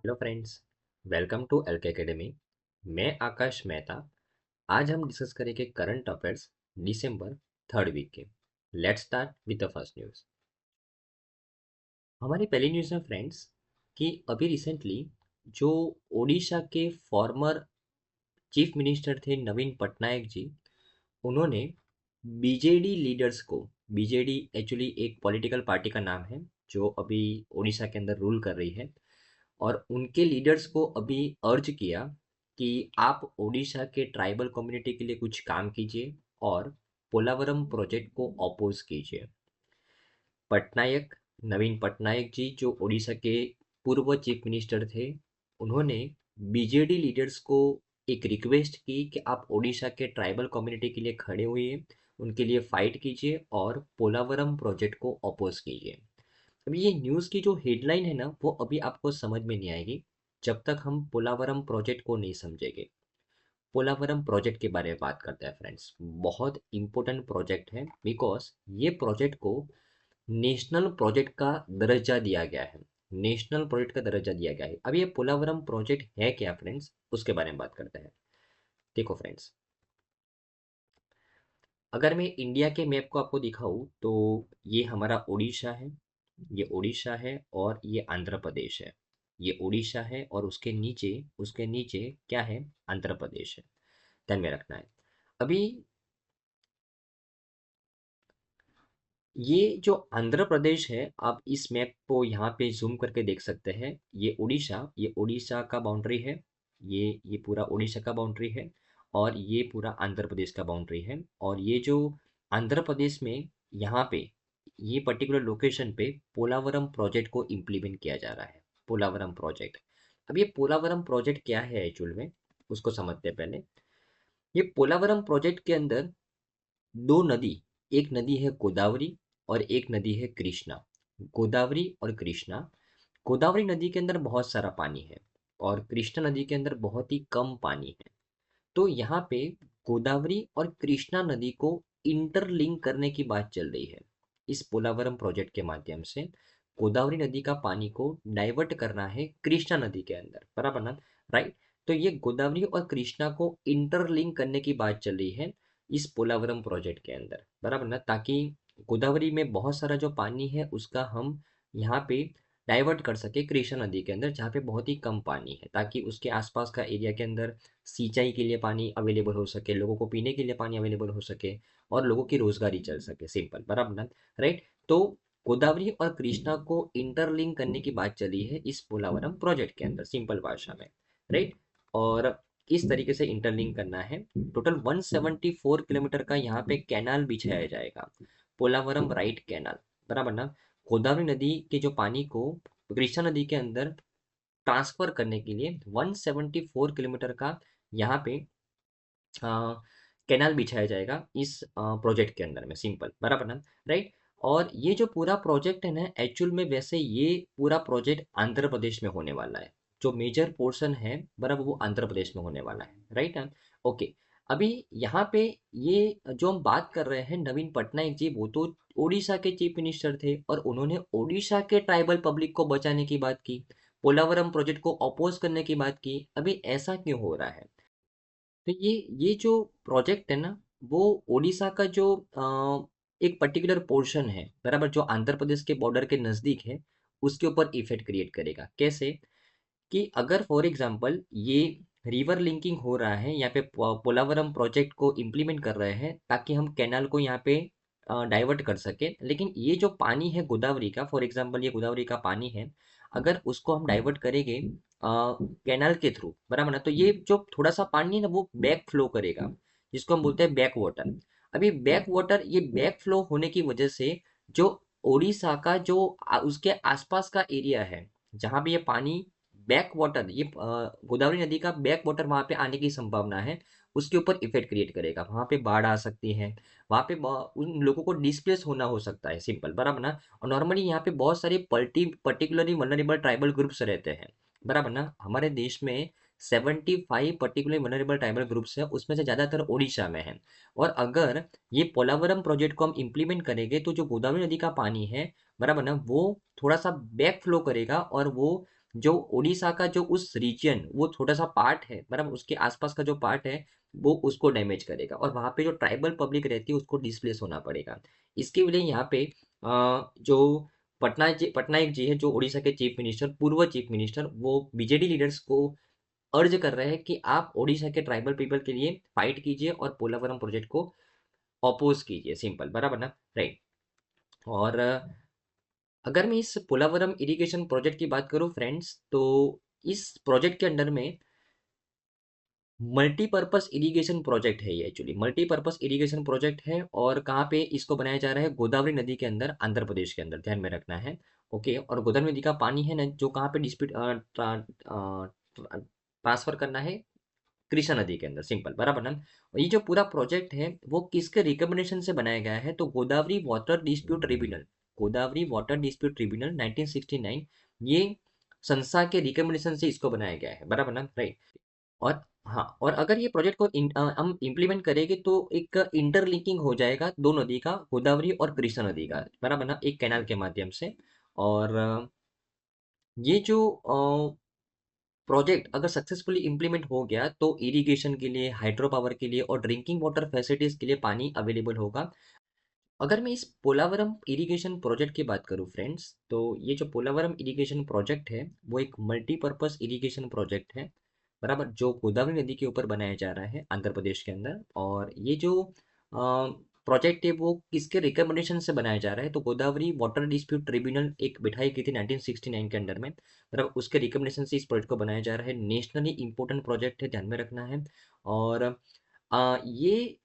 Hello friends, welcome to LK academy. मैं आकाश मेहता। आज हम डिस्कस करेंगे current affairs December third week के। Let's start with the first news. हमारी पहली न्यूज़ में फ्रेंड्स कि अभी रिसेंटली जो ओडिशा के फॉर्मर चीफ मिनिस्टर थे नवीन पटनायक जी, उन्होंने बीजेडी लीडर्स को, बीजेडी एक्चुअली एक पॉलिटिकल पार्टी का नाम है जो अभी ओडिशा के अंदर रूल कर रही है, और उनके लीडर्स को अभी अर्ज किया कि आप ओडिशा के ट्राइबल कम्युनिटी के लिए कुछ काम कीजिए और पोलावरम प्रोजेक्ट को अपोज कीजिए। पटनायक, नवीन पटनायक जी जो ओडिशा के पूर्व चीफ मिनिस्टर थे, उन्होंने बीजेडी लीडर्स को एक रिक्वेस्ट की कि आप ओडिशा के ट्राइबल कम्युनिटी के लिए खड़े हुए, उनके लिए फाइट कीजिए और पोलावरम प्रोजेक्ट को अपोज कीजिए। अभी ये न्यूज़ की जो हेडलाइन है ना, वो अभी आपको समझ में नहीं आएगी जब तक हम पोलावरम प्रोजेक्ट को नहीं समझेंगे। पोलावरम प्रोजेक्ट के बारे में बात करते हैं फ्रेंड्स। बहुत इंपॉर्टेंट प्रोजेक्ट है बिकॉज ये प्रोजेक्ट को नेशनल प्रोजेक्ट का दर्जा दिया गया है। नेशनल प्रोजेक्ट का दर्जा दिया गया है। अब ये पोलावरम प्रोजेक्ट है क्या फ्रेंड्स, उसके बारे में बात करते हैं। देखो फ्रेंड्स, अगर मैं इंडिया के मैप को आपको दिखाऊं तो ये हमारा उड़ीसा है, ये उड़ीसा है और ये आंध्र प्रदेश है। ये उड़ीसा है और उसके नीचे क्या है, आंध्र प्रदेश है। ध्यान में रखना है। अभी ये जो आंध्र प्रदेश है, आप इस मैप को यहाँ पे जूम करके देख सकते हैं। ये उड़ीसा का बाउंड्री है। ये पूरा उड़ीसा का बाउंड्री है और ये पूरा आंध्र प्रदेश का बाउंड्री है। और ये जो आंध्र प्रदेश में यहाँ पे ये पर्टिकुलर लोकेशन पे पोलावरम प्रोजेक्ट को इम्प्लीमेंट किया जा रहा है। पोलावरम प्रोजेक्ट। अब ये पोलावरम प्रोजेक्ट क्या है एक्चुअल में, उसको समझते हैं पहले। ये पोलावरम प्रोजेक्ट के अंदर दो नदी, एक नदी है गोदावरी और एक नदी है कृष्णा। गोदावरी और कृष्णा। गोदावरी नदी के अंदर बहुत सारा पानी है और कृष्णा नदी के अंदर बहुत ही कम पानी है। तो यहाँ पे गोदावरी और कृष्णा नदी को इंटरलिंक करने की बात चल रही है। इस पोलावरम प्रोजेक्ट के माध्यम से गोदावरी नदी का पानी को डाइवर्ट करना है कृष्णा नदी के अंदर, बराबर ना? राइट। तो ये गोदावरी और कृष्णा को इंटरलिंक करने की बात चल रही है इस पोलावरम प्रोजेक्ट के अंदर, बराबर ना? ताकि गोदावरी में बहुत सारा जो पानी है उसका हम यहाँ पे डाइवर्ट कर सके कृष्णा नदी के अंदर जहाँ पे बहुत ही कम पानी है, ताकि उसके आसपास का एरिया के अंदर सिंचाई के लिए पानी अवेलेबल हो सके, लोगों को पीने के लिए पानी अवेलेबल हो सके और लोगों की रोजगारी चल सके। सिंपल, बराबर ना? राइट। तो गोदावरी और कृष्णा को इंटरलिंक करने की बात चली है इस पोलावरम प्रोजेक्ट के अंदर, सिंपल भाषा में। राइट। और इस तरीके से इंटरलिंक करना है। टोटल 174 किलोमीटर का यहाँ पे कैनाल बिछाया जाएगा, पोलावरम राइट कैनाल, बराबर ना? गोदावरी नदी के जो पानी को कृष्णा नदी के अंदर ट्रांसफर करने के लिए 174 किलोमीटर का यहाँ पे कैनाल बिछाया जाएगा इस प्रोजेक्ट के अंदर में। सिंपल, बराबर ना? राइट। और ये जो पूरा प्रोजेक्ट है ना, एक्चुअल में वैसे ये पूरा प्रोजेक्ट आंध्र प्रदेश में होने वाला है। जो मेजर पोर्शन है बराबर, वो आंध्र प्रदेश में होने वाला है। राइट है। ओके। अभी यहाँ पे ये जो हम बात कर रहे हैं, नवीन पटनायक जी वो तो ओडिशा के चीफ मिनिस्टर थे और उन्होंने ओडिशा के ट्राइबल पब्लिक को बचाने की बात की, पोलावरम प्रोजेक्ट को अपोज करने की बात की। अभी ऐसा क्यों हो रहा है? तो ये जो प्रोजेक्ट है ना, वो ओडिशा का जो एक पर्टिकुलर पोर्शन है बराबर, जो आंध्र प्रदेश के बॉर्डर के नज़दीक है, उसके ऊपर इफेक्ट क्रिएट करेगा। कैसे? कि अगर फॉर एग्जांपल ये रिवर लिंकिंग हो रहा है, यहाँ पे पोलावरम प्रोजेक्ट को इम्प्लीमेंट कर रहे हैं ताकि हम कैनाल को यहाँ पे डाइवर्ट कर सके, लेकिन ये जो पानी है गोदावरी का, फॉर एग्जांपल ये गोदावरी का पानी है, अगर उसको हम डाइवर्ट करेंगे कैनाल के थ्रू, बराबर ना, तो ये जो थोड़ा सा पानी है ना वो बैक फ्लो करेगा, जिसको हम बोलते हैं बैक वाटर। अभी बैक वाटर, ये बैक फ्लो होने की वजह से जो ओडिशा का जो उसके आसपास का एरिया है, जहाँ भी ये पानी बैक वाटर, ये गोदावरी नदी का बैक वाटर वहां पे आने की संभावना है, उसके ऊपर इफेक्ट क्रिएट करेगा। वहां पे बाढ़ आ सकती है, वहां पे उन लोगों को डिस्प्लेस होना हो सकता है। सिंपल, बराबर ना? और नॉर्मली यहाँ पे बहुत सारे पर्टिकुलरली वनरेबल ट्राइबल ग्रुप्स रहते हैं, बराबर ना? हमारे देश में 75 पर्टिकुलर वनरेबल ट्राइबल ग्रुप्स है, उसमें से ज्यादातर ओडिशा में है। और अगर ये पोलावरम प्रोजेक्ट को हम इम्प्लीमेंट करेंगे तो जो गोदावरी नदी का पानी है, बराबर ना, वो थोड़ा सा बैक फ्लो करेगा और वो जो उड़ीसा का जो उस रीजन वो छोटा सा पार्ट है, बराबर, उसके आसपास का जो पार्ट है वो उसको डैमेज करेगा और वहाँ पे जो ट्राइबल पब्लिक रहती है उसको डिस्प्लेस होना पड़ेगा। इसके लिए यहाँ पे जो पटनायक जी है, जो उड़ीसा के चीफ मिनिस्टर, पूर्व चीफ मिनिस्टर, वो बीजेडी लीडर्स को अर्ज कर रहे हैं कि आप ओडिशा के ट्राइबल पीपल के लिए फाइट कीजिए और पोलावरम प्रोजेक्ट को अपोज कीजिए, सिंपल, बराबर ना, राइट। और अगर मैं इस पोलावरम इरिगेशन प्रोजेक्ट की बात करूं फ्रेंड्स, तो इस प्रोजेक्ट के अंडर में मल्टीपर्पस इरिगेशन प्रोजेक्ट है, ये एक्चुअली मल्टीपर्पस इरिगेशन प्रोजेक्ट है। और कहाँ पे इसको बनाया जा रहा है? गोदावरी नदी के अंदर, आंध्र प्रदेश के अंदर, ध्यान में रखना है। ओके, और गोदावरी नदी का पानी है ना, जो कहाँ पे डिस्प्यूट ट्रांसफर करना है, कृष्णा नदी के अंदर, सिंपल, बराबर ना। और ये जो पूरा प्रोजेक्ट है वो किसके रिकमेंडेशन से बनाया गया है? तो Godavari water dispute tribunal, Godavari water dispute tribunal 1969, ये संस्था के रिकमेंडेशन से इसको बनाया गया है, बराबर ना, राइट। और हाँ, और अगर ये प्रोजेक्ट को हम इम्प्लीमेंट करेंगे तो एक इंटरलिंकिंग हो जाएगा दो नदी का, गोदावरी और कृष्णा नदी का, बराबर ना, एक कैनाल के माध्यम से। और ये जो प्रोजेक्ट अगर सक्सेसफुली इम्प्लीमेंट हो गया तो इरिगेशन के लिए, हाइड्रो पावर के लिए और ड्रिंकिंग वाटर फैसिलिटीज के लिए पानी अवेलेबल होगा। अगर मैं इस पोलावरम इरिगेशन प्रोजेक्ट की बात करूं फ्रेंड्स, तो ये जो पोलावरम इरिगेशन प्रोजेक्ट है वो एक मल्टीपर्पस इरिगेशन प्रोजेक्ट है, बराबर, जो गोदावरी नदी के ऊपर बनाया जा रहा है आंध्र प्रदेश के अंदर। और ये जो प्रोजेक्ट है वो किसके रिकमेंडेशन से बनाया जा रहा है? तो गोदावरी वाटर डिस्प्यूट ट्रिब्यूनल एक बिठाई की थी 1969 के अंडर में, मतलब उसके रिकमेंडेशन से इस प्रोजेक्ट को बनाया जा रहा है। नेशनली इंपॉर्टेंट प्रोजेक्ट है, ध्यान में रखना है। और ये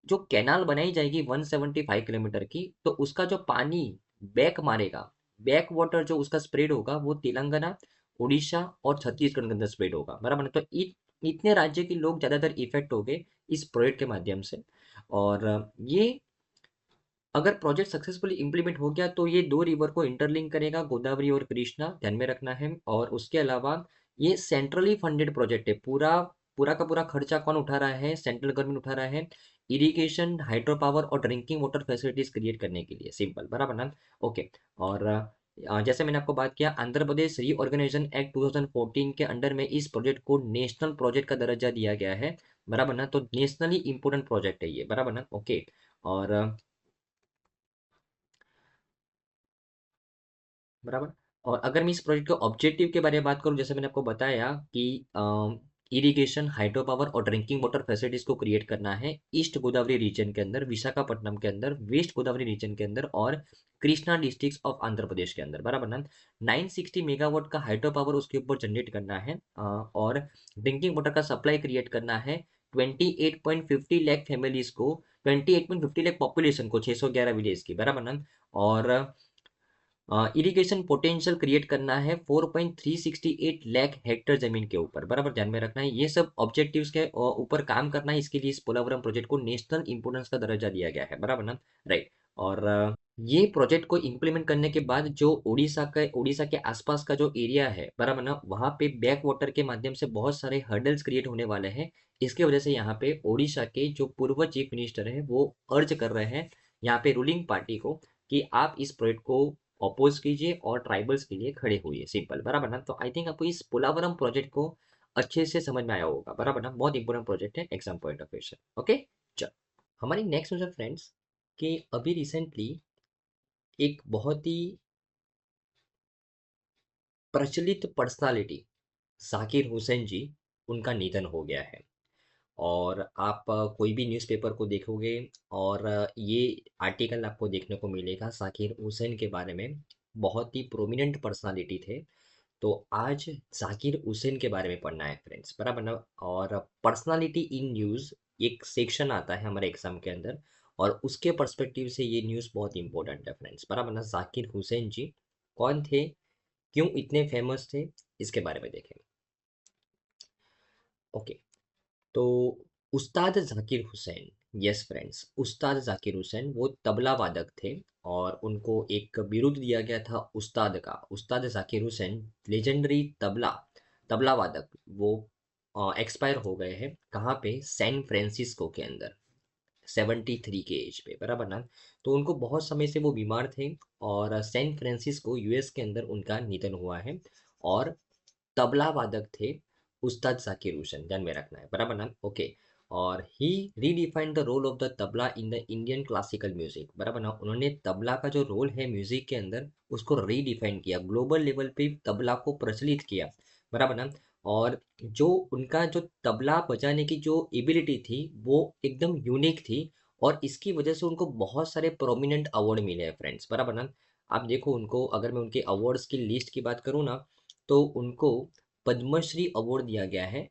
जो कैनाल बनाई जाएगी 175 किलोमीटर की, तो उसका जो पानी बैक मारेगा, बैक वाटर जो उसका स्प्रेड होगा वो तेलंगाना, उड़ीसा और छत्तीसगढ़ के अंदर स्प्रेड होगा, बराबर ना? तो इतने राज्य के लोग ज्यादातर इफेक्ट हो गए इस प्रोजेक्ट के माध्यम से। और ये अगर प्रोजेक्ट सक्सेसफुली इंप्लीमेंट हो गया तो ये दो रिवर को इंटरलिंक करेगा, गोदावरी और कृष्णा, ध्यान में रखना है। और उसके अलावा ये सेंट्रली फंडेड प्रोजेक्ट है, पूरा पूरा का पूरा खर्चा कौन उठा रहा है? सेंट्रल गवर्नमेंट उठा रहा है, इरिगेशन, हाइड्रो पावर और ड्रिंकिंग वाटर फैसिलिटीज क्रिएट करने के लिए, सिंपल, बराबर ना। ओके। और जैसे मैंने आपको बात किया, आंध्र प्रदेश रीऑर्गेनाइजेशन एक्ट 2014 के अंडर में इस प्रोजेक्ट को नेशनल प्रोजेक्ट का दर्जा दिया गया है, बराबर ना। तो नेशनली इंपोर्टेंट प्रोजेक्ट है ये, बराबर ना, ओके। और बराबर। और अगर मैं इस प्रोजेक्ट के ऑब्जेक्टिव के बारे में बात करूं, जैसे मैंने आपको बताया कि इरिगेशन, हाइड्रो पावर और ड्रिंकिंग वाटर फैसिलिटीज को क्रिएट करना है ईस्ट गोदावरी रीजन के अंदर, विशाखापट्टनम के अंदर, वेस्ट गोदावरी रीजन के अंदर और कृष्णा डिस्ट्रिक्ट ऑफ आंध्र प्रदेश के अंदर, बराबर ना। 960 मेगावाट का हाइड्रो पावर उसके ऊपर जनरेट करना है, और ड्रिंकिंग वाटर का सप्लाई क्रिएट करना है 28.50 लाख फैमिलीज को, 28.50 लाख पॉपुलेशन को, 611 विलेज की, बराबर ना। और इरिगेशन पोटेंशियल क्रिएट करना है 4.368 लाख हेक्टेयर जमीन के ऊपर, बराबर, ध्यान में रखना है। ये सब ऑब्जेक्टिव्स के ऊपर काम करना है, इसके लिए इस पोलावरम प्रोजेक्ट को नेशनल इंपोर्टेंस का दर्जा दिया गया है, बराबर ना, राइट। और ये प्रोजेक्ट को इम्प्लीमेंट करने के बाद जो उड़ीसा के आसपास का जो एरिया है, बराबर ना, वहाँ पे बैक वाटर के माध्यम से बहुत सारे हर्डल्स क्रिएट होने वाले हैं। इसकी वजह से यहाँ पे उड़ीसा के जो पूर्व चीफ मिनिस्टर है वो अर्ज कर रहे हैं यहाँ पे रूलिंग पार्टी को कि आप इस प्रोजेक्ट को अपोज कीजिए और ट्राइबल्स के लिए खड़े हुए, सिंपल, बराबर ना। तो आई थिंक आपको इस पोलावरम प्रोजेक्ट को अच्छे से समझ में आया होगा, बराबर ना। बहुत इंपॉर्टेंट प्रोजेक्ट है एग्जाम पॉइंट ऑफ व्यू से। ओके, चलो, हमारी नेक्स्ट न्यूज़ है फ्रेंड्स कि अभी रिसेंटली एक बहुत ही प्रचलित पर्सनालिटी जाकिर हुसैन जी, उनका निधन हो गया है। और आप कोई भी न्यूज़पेपर को देखोगे और ये आर्टिकल आपको देखने को मिलेगा जाकिर हुसैन के बारे में। बहुत ही प्रोमिनेंट पर्सनालिटी थे। तो आज जाकिर हुसैन के बारे में पढ़ना है फ्रेंड्स, बराबर ना। और पर्सनालिटी इन न्यूज़ एक सेक्शन आता है हमारे एग्जाम के अंदर, और उसके पर्सपेक्टिव से ये न्यूज़ बहुत इंपॉर्टेंट है फ्रेंड्स, बराबर ना। जाकिर हुसैन जी कौन थे, क्यों इतने फेमस थे, इसके बारे में देखेंगे। ओके, तो उस्ताद जाकिर हुसैन, यस फ्रेंड्स, उस्ताद जाकिर हुसैन वो तबला वादक थे। और उनको एक बिरुद दिया गया था उस्ताद का। उस्ताद जाकिर हुसैन लेजेंडरी तबला वादक, वो एक्सपायर हो गए हैं कहाँ पे? सैन फ्रांसिस्को के अंदर, 73 के एज पे, बराबर ना। तो उनको बहुत समय से वो बीमार थे और सैन फ्रांसिस्को यूएस के अंदर उनका निधन हुआ है। और तबला वादक थे उस्ताद जाकिर हुसैन, ध्यान में रखना है, बराबर ना, ओके। और ही redefined the role of the tabla in the Indian classical music, बराबर ना, उन्होंने तबला का जो रोल है म्यूजिक के अंदर उसको रीडिफाइन किया, ग्लोबल लेवल पे तबला को प्रचलित किया, बराबर ना। और जो उनका जो तबला बजाने की जो एबिलिटी थी वो एकदम यूनिक थी, और इसकी वजह से उनको बहुत सारे प्रोमिनेंट अवार्ड मिले हैं फ्रेंड्स, बराबर ना। आप देखो उनको, अगर मैं उनके अवार्ड्स की लिस्ट की बात करूँ ना, तो उनको पद्मश्री अवार्ड दिया गया है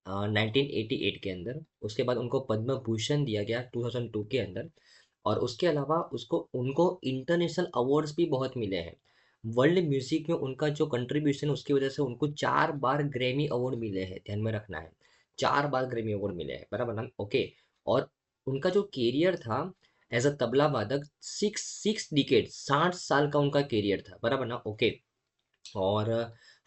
1988 के अंदर। उसके बाद उनको पद्म भूषण दिया गया 2002 के अंदर। और उसके अलावा उसको उनको इंटरनेशनल अवार्ड्स भी बहुत मिले हैं। वर्ल्ड म्यूजिक में उनका जो कंट्रीब्यूशन, उसकी वजह से उनको 4 बार ग्रैमी अवार्ड मिले हैं, ध्यान में रखना है, 4 बार ग्रैमी अवार्ड मिले हैं, बराबर ना, ओके। और उनका जो कैरियर था एज अ तबला वादक, सिक्स सिक्स डिकेड, 60 साल का उनका कैरियर था, बराबर ना, ओके। और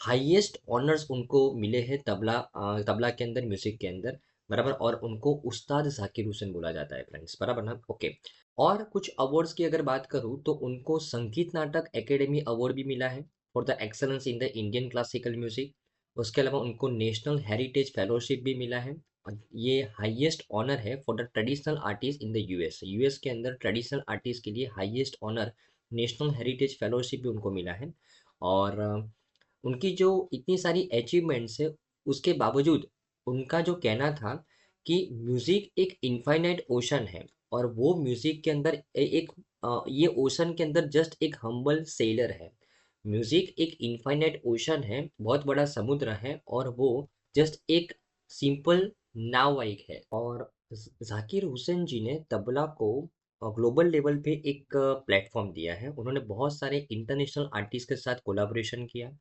हाईएस्ट ऑनर्स उनको मिले हैं तबला के अंदर, म्यूजिक के अंदर, बराबर। और उनको उस्ताद जाकिर हुसैन बोला जाता है फ्रेंड्स, बराबर ना, ओके। और कुछ अवार्ड्स की अगर बात करूँ तो उनको संगीत नाटक एकेडमी अवार्ड भी मिला है for the excellence in the Indian classical music. उसके अलावा उनको नेशनल हेरिटेज फेलोशिप भी मिला है। और ये हाईएस्ट ऑनर है for the traditional artist in the US. US के अंदर ट्रेडिशनल आर्टिस्ट के लिए highest honour national heritage fellowship भी उनको मिला है। और उनकी जो इतनी सारी अचीवमेंट्स है, उसके बावजूद उनका जो कहना था कि म्यूजिक एक इनफाइनाइट ओशन है, और वो म्यूजिक के अंदर ये ओशन के अंदर जस्ट एक हम्बल सेलर है। म्यूजिक एक इनफाइनाइट ओशन है, बहुत बड़ा समुद्र है, और वो जस्ट एक सिंपल नावाइक है। और जाकिर हुसैन जी ने तबला को ग्लोबल लेवल पे एक प्लेटफॉर्म दिया है। उन्होंने बहुत सारे इंटरनेशनल आर्टिस्ट के साथ कोलाब्रेशन किया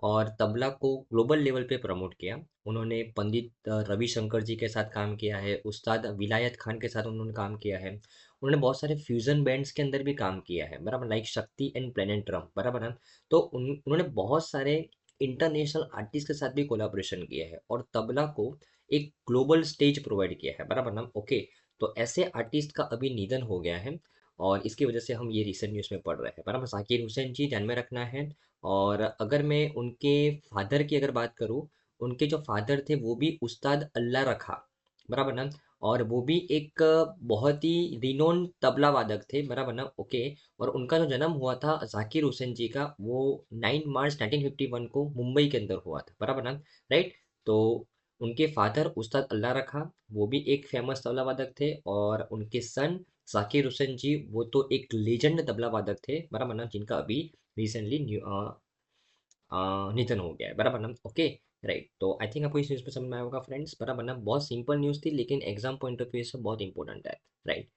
और तबला को ग्लोबल लेवल पे प्रमोट किया। उन्होंने पंडित रविशंकर जी के साथ काम किया है, उस्ताद विलायत खान के साथ उन्होंने काम किया है। उन्होंने बहुत सारे फ्यूजन बैंड्स के अंदर भी काम किया है, बराबर, लाइक शक्ति एंड प्लेनेट ड्रम, बराबर ना। तो उन्होंने बहुत सारे इंटरनेशनल आर्टिस्ट के साथ भी कोलाब्रेशन किया है और तबला को एक ग्लोबल स्टेज प्रोवाइड किया है, बराबर ना, ओके। तो ऐसे आर्टिस्ट का अभी निधन हो गया है, और इसकी वजह से हम ये रिसेंट न्यूज़ में पढ़ रहे हैं, बराबर। जाकिर हुसैन जी, ध्यान में रखना है। और अगर मैं उनके फादर की अगर बात करूँ, उनके जो फादर थे वो भी उस्ताद अल्लाह रखा, बराबर ना। और वो भी एक बहुत ही रिनोन तबला वादक थे, बराबर ना, ओके। और उनका जो जन्म हुआ था जाकिर हुसैन जी का, वो 9 मार्च 1951 को मुंबई के अंदर हुआ था, बराबर ना, राइट। तो उनके फादर उस्ताद अल्लाह रखा, वो भी एक फेमस तबला वादक थे। और उनके सन जाकिर हुसैन जी, वो तो एक लेजेंड तबला वादक थे, बराबर ना, जिनका अभी रिसेंटली निधन हो गया है, बराबर ना, ओके, राइट। तो आई थिंक आपको इस न्यूज़ पे समझ में आया होगा फ्रेंड्स, बराबर ना। बहुत सिंपल न्यूज़ थी, लेकिन एग्जाम पॉइंट ऑफ व्यू से बहुत इंपॉर्टेंट है, राइट।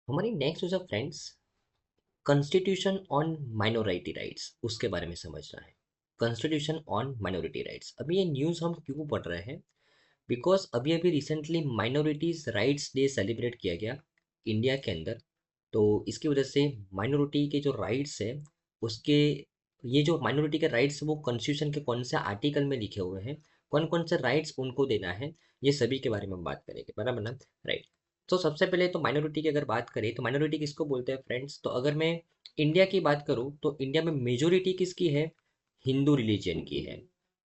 हमारी नेक्स्ट न्यूज़ है friends, constitution on minority rights, उसके बारे में समझना है। कॉन्स्टिट्यूशन ऑन माइनॉरिटी राइट्स, अभी ये न्यूज़ हम क्यों पढ़ रहे हैं? बिकॉज अभी अभी recently minorities rights day celebrate किया गया इंडिया के अंदर। तो इसकी वजह से माइनॉरिटी के जो राइट्स है, उसके, ये जो माइनॉरिटी के राइट्स वो कॉन्स्टिट्यूशन के कौन से आर्टिकल में लिखे हुए हैं, कौन कौन से राइट्स उनको देना है, ये सभी के बारे में हम बात करेंगे, बराबर ना, राइट। तो सबसे पहले तो माइनॉरिटी की अगर बात करें तो माइनॉरिटी किसको बोलते हैं फ्रेंड्स? तो अगर मैं इंडिया की बात करूँ तो इंडिया में मेजोरिटी किसकी है? हिंदू रिलीजन की है।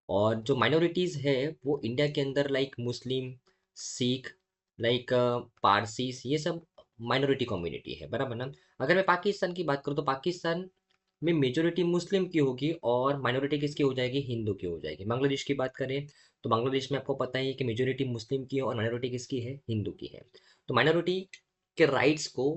और जो माइनॉरिटीज़ है वो इंडिया के अंदर लाइक मुस्लिम, सिख, लाइक पारसीस, ये सब माइनॉरिटी कम्युनिटी है, बराबर ना। अगर मैं पाकिस्तान की बात करूँ तो पाकिस्तान में मेजोरिटी मुस्लिम की होगी और माइनॉरिटी किसकी हो जाएगी? हिंदू की हो जाएगी। बांग्लादेश की बात करें तो बांग्लादेश में आपको पता ही है कि मेजोरिटी मुस्लिम की है और माइनॉरिटी किसकी है? हिंदू की है। तो माइनॉरिटी के राइट्स को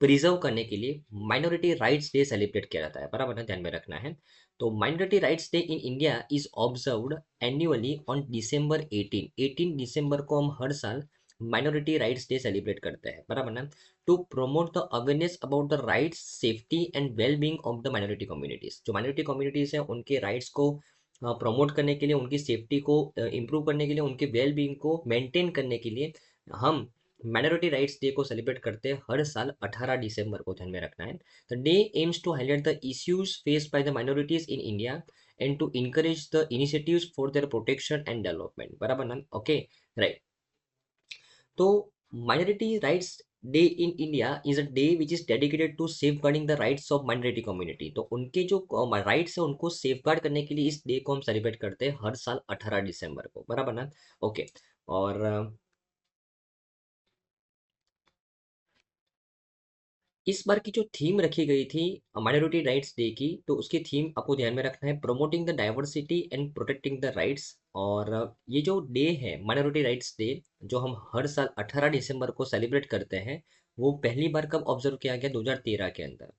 प्रिजर्व करने के लिए माइनॉरिटी राइट्स डे सेलिब्रेट किया जाता है, बराबर ना, ध्यान में रखना है। तो minority rights day in India is observed annually on December 18 दिसंबर को हम हर साल माइनॉरिटी राइट्स डे सेलिब्रेट करते हैं, बराबर ना, to promote the awareness about the rights, safety and well being of the minority communities. जो माइनॉरिटी कम्युनिटीज है उनके राइट्स को प्रमोट करने के लिए, उनकी सेफ्टी को इम्प्रूव करने के लिए, उनके वेल बीइंग को मेंटेन करने के लिए हम माइनॉरिटी राइट्स डे को सेलिब्रेट करते हैं हर साल 18 दिसंबर को, ध्यान में रखना है। The day aims to highlight the issues faced by the minorities in India and to encourage the initiatives for their protection and development, बराबर ना, ओके, राइट। तो minority rights day in India is a day which is dedicated to safeguarding the rights of minority community. तो उनके जो rights है उनको safe guard करने के लिए इस डे को हम सेलिब्रेट करते हैं हर साल 18 दिसंबर को, बराबर ना। ओके। और इस बार की जो थीम रखी गई थी माइनॉरिटी राइट्स डे की, तो उसकी थीम आपको ध्यान में रखना है, promoting the diversity and protecting the rights. और ये जो डे है माइनॉरिटी राइट्स डे, जो हम हर साल 18 दिसंबर को सेलिब्रेट करते हैं, वो पहली बार कब ऑब्जर्व किया गया, 2013 के अंदर।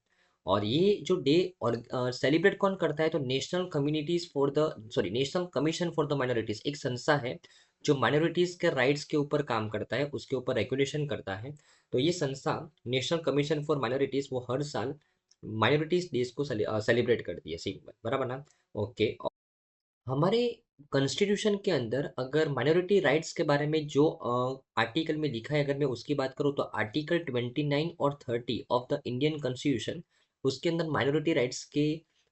और ये जो डे और सेलिब्रेट कौन करता है, तो national communities for the sorry national commission for the minorities, एक संस्था है जो माइनॉरिटीज के राइट्स के ऊपर काम करता है, उसके ऊपर रेगुलेशन करता है। तो ये संस्था नेशनल कमीशन फॉर माइनॉरिटीज वो हर साल माइनॉरिटीज डेज को सेलिब्रेट करती है, बराबर ना। ओके। हमारे कॉन्स्टिट्यूशन के अंदर अगर माइनॉरिटी राइट्स के बारे में जो आर्टिकल में लिखा है, अगर मैं उसकी बात करूँ, तो आर्टिकल 29 और 30 ऑफ द इंडियन कॉन्स्टिट्यूशन, उसके अंदर माइनॉरिटी राइट्स के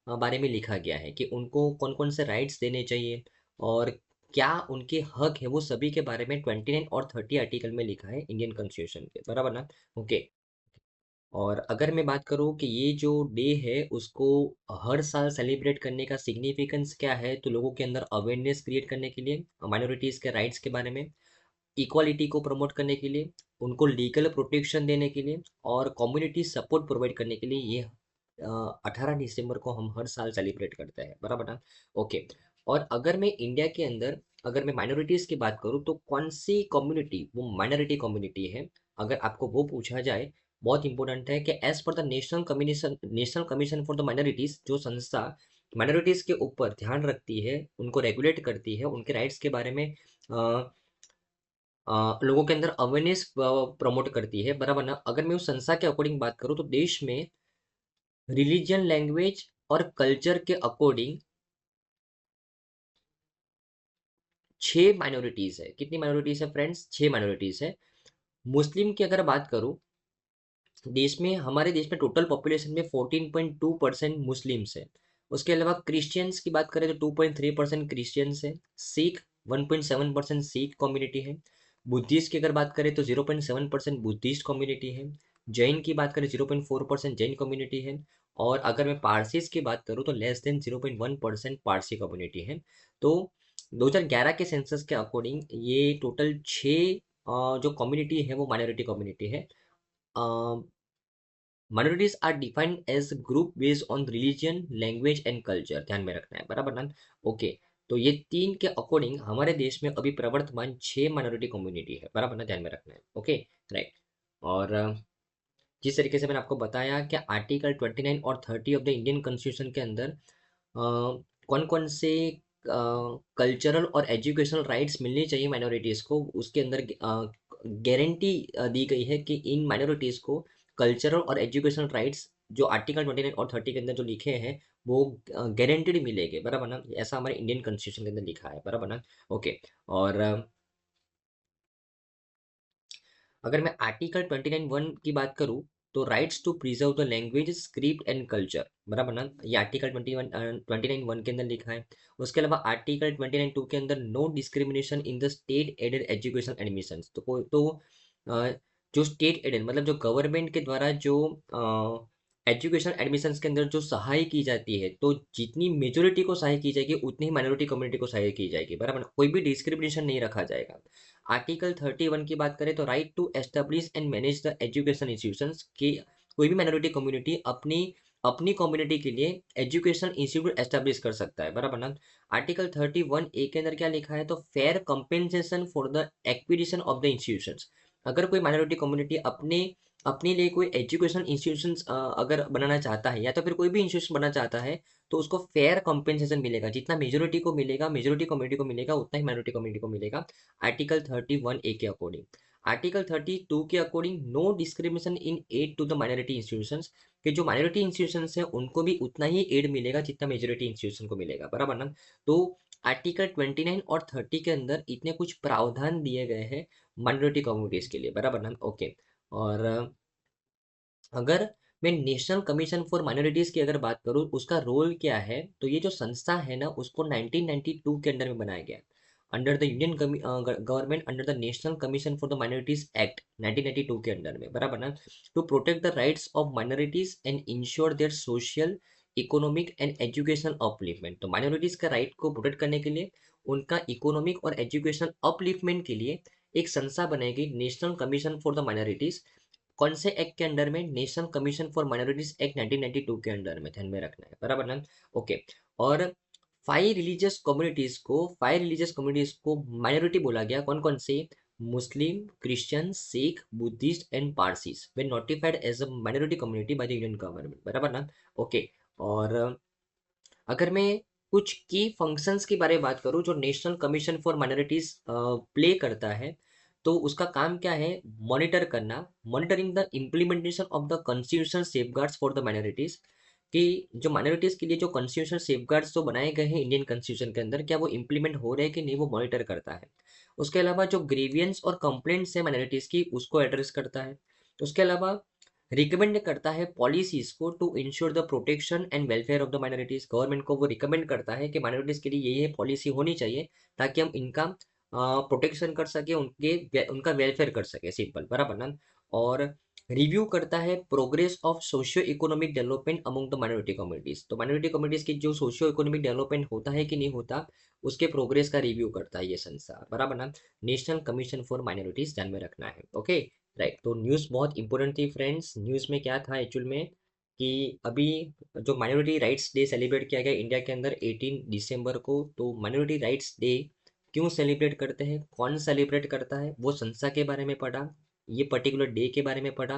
बारे में लिखा गया है कि उनको कौन कौन से राइट्स देने चाहिए और क्या उनके हक है, वो सभी के बारे में 29 और 30 आर्टिकल में लिखा है इंडियन कॉन्स्टिट्यूशन के, बराबर ना। ओके। और अगर मैं बात करूँ कि ये जो डे है उसको हर साल सेलिब्रेट करने का सिग्निफिकेंस क्या है, तो लोगों के अंदर अवेयरनेस क्रिएट करने के लिए, माइनॉरिटीज़ के राइट्स के बारे में, इक्वालिटी को प्रमोट करने के लिए, उनको लीगल प्रोटेक्शन देने के लिए और कम्युनिटी सपोर्ट प्रोवाइड करने के लिए ये 18 दिसंबर को हम हर साल सेलिब्रेट करते हैं, बराबर ना। ओके। और अगर मैं इंडिया के अंदर अगर मैं माइनॉरिटीज़ की बात करूँ, तो कौन सी कम्युनिटी वो माइनॉरिटी कम्युनिटी है, अगर आपको वो पूछा जाए, बहुत इंपॉर्टेंट है कि एज पर the national commission for the minorities, जो संस्था माइनॉरिटीज़ के ऊपर ध्यान रखती है, उनको रेगुलेट करती है, उनके राइट्स के बारे में लोगों के अंदर अवेयरनेस प्रमोट करती है, बराबर ना। अगर मैं उस संस्था के अकॉर्डिंग बात करूँ, तो देश में रिलीजन, लैंग्वेज और कल्चर के अकॉर्डिंग 6 माइनॉरिटीज है। कितनी माइनॉरिटीज है फ्रेंड्स? 6 माइनॉरिटीज है। मुस्लिम की अगर बात करूँ, देश में हमारे देश में टोटल पॉपुलेशन में 14.2% मुस्लिम्स है। उसके अलावा क्रिश्चियंस की बात करें तो 2.3% क्रिश्चियंस है। सिख 1.7% सिख कम्युनिटी है। बुद्धिस्ट की अगर बात करें तो 0.7% बुद्धिस्ट कम्युनिटी है। जैन की बात करें 0.4% जैन कम्युनिटी है। और अगर मैं पारसीज की बात करूँ तो लेस देन 0.1% पारसी कम्युनिटी है। तो 2011 के सेंसस के अकॉर्डिंग ये टोटल 6 जो कम्युनिटी है वो माइनॉरिटी कम्युनिटी है। Minorities are defined as group based on religion, language and culture, ध्यान में रखना है, बराबर ना। ओके। तो ये तीन के अकॉर्डिंग हमारे देश में अभी प्रवर्तमान 6 माइनॉरिटी कम्युनिटी है, बराबर ना, ध्यान में रखना है। ओके। राइट। और जिस तरीके से मैंने आपको बताया कि आर्टिकल 29 और 30 ऑफ द इंडियन कॉन्स्टिट्यूशन के अंदर कौन कौन से कल्चरल और एजुकेशनल राइट्स मिलनी चाहिए माइनॉरिटीज़ को, उसके अंदर गारंटी दी गई है कि इन माइनॉरिटीज़ को कल्चरल और एजुकेशनल राइट्स जो आर्टिकल 29 और 30 के अंदर जो लिखे हैं वो गारंटीड मिलेंगे, बराबर ना। ऐसा हमारे इंडियन कॉन्स्टिट्यूशन के अंदर लिखा है, बराबर ना। ओके। और अगर मैं आर्टिकल 29(1) की बात करूँ, तो rights to preserve the language, script and culture, बराबर ना, ये आर्टिकल 29(1) के अंदर लिखा है। उसके अलावा आर्टिकल 29(2) के अंदर no discrimination in the state aided education admission. Uh, जो स्टेट एडेड मतलब जो गवर्नमेंट के द्वारा जो एजुकेशन एडमिशन्स के अंदर जो सहाय की जाती है, तो जितनी मेजोरिटी को सहाय की जाएगी उतनी ही माइनॉरिटी कम्युनिटी को सहाय की जाएगी, बराबर ना? कोई भी डिस्क्रिमिनेशन नहीं रखा जाएगा। आर्टिकल 31 की बात करें तो right to establish and manage the education institutions, की कोई भी माइनॉरिटी कम्युनिटी अपनी अपनी कम्युनिटी के लिए एजुकेशन इंस्टीट्यूट एस्टेब्लिश कर सकता है, बराबर ना। आर्टिकल 31 ए के अंदर क्या लिखा है, तो fair compensation for the acquisition of the institutions. अगर कोई माइनॉरिटी कम्युनिटी अपने अपने लिए कोई एजुकेशन इंस्टीट्यूशंस अगर बनाना चाहता है या तो फिर कोई भी इंस्टीट्यूशन बनाना चाहता है, तो उसको फेयर कंपेंसेशन मिलेगा। जितना मेजोरिटी को मिलेगा, मेजोरिटी कम्युनिटी को मिलेगा, उतना ही माइनॉरिटी कम्युनिटी को मिलेगा, आर्टिकल 31 ए के अकॉर्डिंग। आर्टिकल 32 के according no discrimination in aid to the minority institutions, कि जो माइनॉरिटी इंस्टीट्यूशंस है उनको भी उतना ही एड मिलेगा जितना मेजोरिटी इंस्टीट्यूशन को मिलेगा, बराबर ना। तो आर्टिकल 29 और 30 के अंदर इतने कुछ प्रावधान दिए गए हैं माइनॉरिटी कम्युनिटीज के लिए, बराबर ना। ओके। और अगर मैं नेशनल कमीशन फॉर माइनॉरिटीज़ की अगर बात करूँ, उसका रोल क्या है, तो ये जो संस्था है ना उसको 1992 के अंडर में बनाया गया है। Under the union government under the national commission for the minorities act 1992 के अंडर में, बराबर ना, to protect the rights of minorities and ensure their social economic and educational upliftment. तो माइनॉरिटीज का राइट को प्रोटेक्ट करने के लिए, उनका इकोनॉमिक और एजुकेशनल अपलिफ्टमेंट के लिए एक संस्था बनाएगी, national commission for the minorities. कौन से एक्ट के अंडर में? National commission for minorities act 1992 के अंडर में, ध्यान में रखना है, बराबर ना। ओके। और फाइव रिलीजियस कम्युनिटीज को माइनॉरिटी बोला गया। कौन कौन से? Muslim, Christian, Sikh, Buddhist and Parsis वे notified as a minority community by the union government, बराबर ना। ओके। और अगर मैं कुछ की फंक्शंस के बारे में बात करूं जो national commission for minorities play करता है, तो उसका काम क्या है? मॉनिटर करना, monitoring the implementation of the constitutional safeguards for the minorities, कि जो माइनॉरिटीज के लिए जो कॉन्स्टिट्यूशनल सेफगार्ड्स जो बनाए गए हैं इंडियन कॉन्स्टिट्यूशन के अंदर, क्या वो इम्प्लीमेंट हो रहे हैं कि नहीं, वो मॉनिटर करता है। उसके अलावा जो ग्रीवियंस और कंप्लेंट्स है माइनॉरिटीज की, उसको एड्रेस करता है। उसके अलावा रिकमेंड करता है पॉलिसीज को to ensure the protection and welfare of the minorities. Government को वो रिकमेंड करता है कि माइनॉरिटीज के लिए ये पॉलिसी होनी चाहिए ताकि हम इनका प्रोटेक्शन कर सके, उनका वेलफेयर कर सके, सिंपल, बराबर ना। और रिव्यू करता है progress of socio economic development among the minority communities. तो माइनॉरिटी कम्युनिटीज की जो सोशियो इकोनॉमिक डेवलपमेंट होता है कि नहीं होता, उसके प्रोग्रेस का रिव्यू करता है ये संस्था, बराबर ना। नेशनल कमीशन फॉर माइनॉरिटीज ध्यान में रखना है। Okay, right. तो न्यूज़ बहुत इंपॉर्टेंट थी फ्रेंड्स। न्यूज़ में क्या था एक्चुअल में, कि अभी जो माइनॉरिटी राइट्स डे सेलिब्रेट किया गया इंडिया के अंदर 18 दिसंबर को, तो माइनॉरिटी राइट्स डे क्यों सेलिब्रेट करते हैं, कौन सेलिब्रेट करता है, वो संस्था के बारे में पढ़ा, ये पर्टिकुलर डे के बारे में पढ़ा।